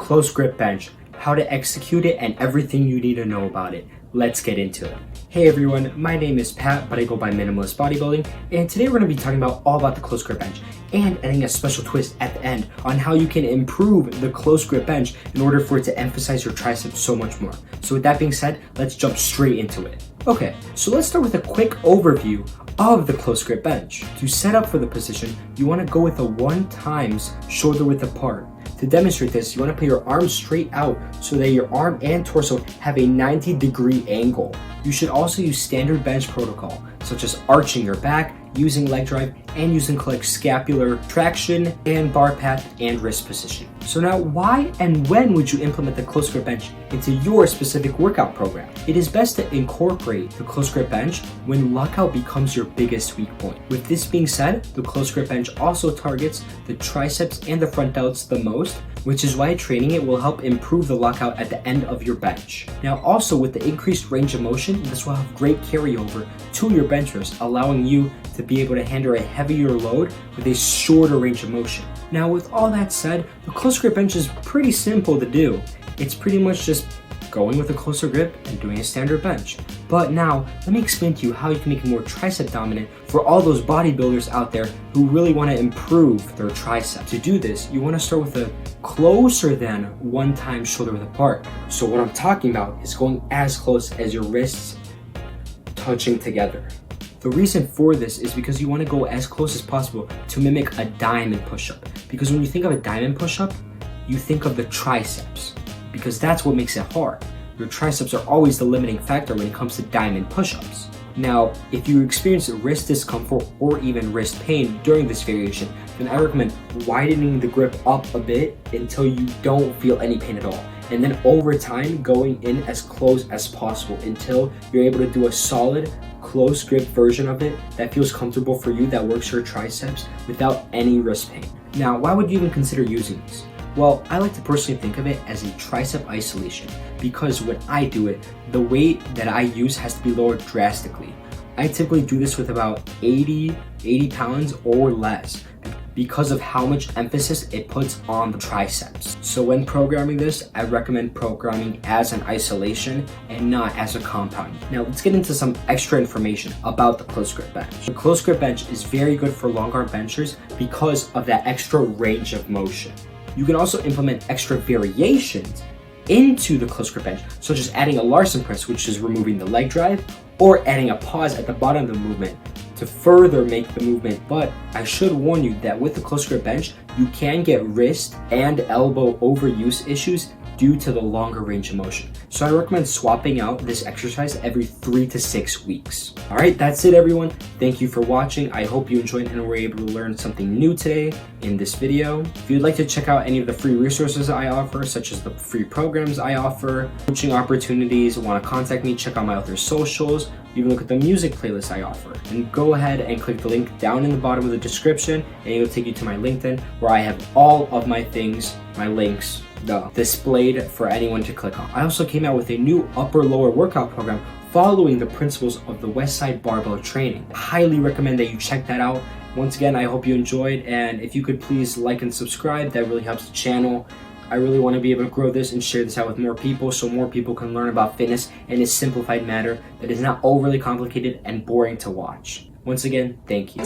close grip bench, how to execute it, and everything you need to know about it. Let's get into it. Hey everyone, my name is Pat, but I go by Minimalist Bodybuilding, and today we're going to be talking about all about the close grip bench and adding a special twist at the end on how you can improve the close grip bench in order for it to emphasize your triceps so much more. So with that being said, let's jump straight into it. Okay, so let's start with a quick overview of the close grip bench. To set up for the position, you want to go with a 1 times shoulder width apart. To demonstrate this, you want to put your arms straight out so that your arm and torso have a 90-degree angle. You should also use standard bench protocol, such as arching your back, using leg drive, and using correct scapular traction and bar path and wrist position. So now, why and when would you implement the close grip bench into your specific workout program? It is best to incorporate the close grip bench when lockout becomes your biggest weak point. With this being said, the close grip bench also targets the triceps and the front delts the most, which is why training it will help improve the lockout at the end of your bench. Now also, with the increased range of motion, this will have great carryover to your benchers, allowing you to be able to handle a heavier load with a shorter range of motion. Now with all that said, the close grip bench is pretty simple to do. It's pretty much just going with a closer grip and doing a standard bench. But now, let me explain to you how you can make it more tricep dominant for all those bodybuilders out there who really want to improve their triceps. To do this, you want to start with a closer than 1 time shoulder width apart. So what I'm talking about is going as close as your wrists touching together. The reason for this is because you want to go as close as possible to mimic a diamond push-up. Because when you think of a diamond push-up, you think of the triceps, because that's what makes it hard. Your triceps are always the limiting factor when it comes to diamond push-ups. Now, if you experience wrist discomfort or even wrist pain during this variation, then I recommend widening the grip up a bit until you don't feel any pain at all. And then over time, going in as close as possible until you're able to do a solid, close grip version of it that feels comfortable for you, that works your triceps without any wrist pain. Now, why would you even consider using this? Well, I like to personally think of it as a tricep isolation, because when I do it, the weight that I use has to be lowered drastically. I typically do this with about 80 pounds or less, because of how much emphasis it puts on the triceps. So when programming this, I recommend programming as an isolation and not as a compound. Now let's get into some extra information about the close grip bench. The close grip bench is very good for long arm benchers because of that extra range of motion. You can also implement extra variations into the close grip bench, such as adding a Larson press, which is removing the leg drive, or adding a pause at the bottom of the movement to further make the movement. But I should warn you that with the close grip bench, you can get wrist and elbow overuse issues due to the longer range of motion. So I recommend swapping out this exercise every 3 to 6 weeks. All right, that's it everyone. Thank you for watching. I hope you enjoyed and were able to learn something new today in this video. If you'd like to check out any of the free resources I offer, such as the free programs I offer, coaching opportunities, want to contact me, check out my other socials, you can look at the music playlist I offer, and go ahead and click the link down in the bottom of the description and it'll take you to my LinkedIn, where I have all of my things, my links, displayed for anyone to click on. I also came out with a new upper lower workout program following the principles of the Westside Barbell training. I highly recommend that you check that out. Once again, I hope you enjoyed, and if you could please like and subscribe, that really helps the channel. I really want to be able to grow this and share this out with more people so more people can learn about fitness in a simplified manner that is not overly complicated and boring to watch. Once again, thank you.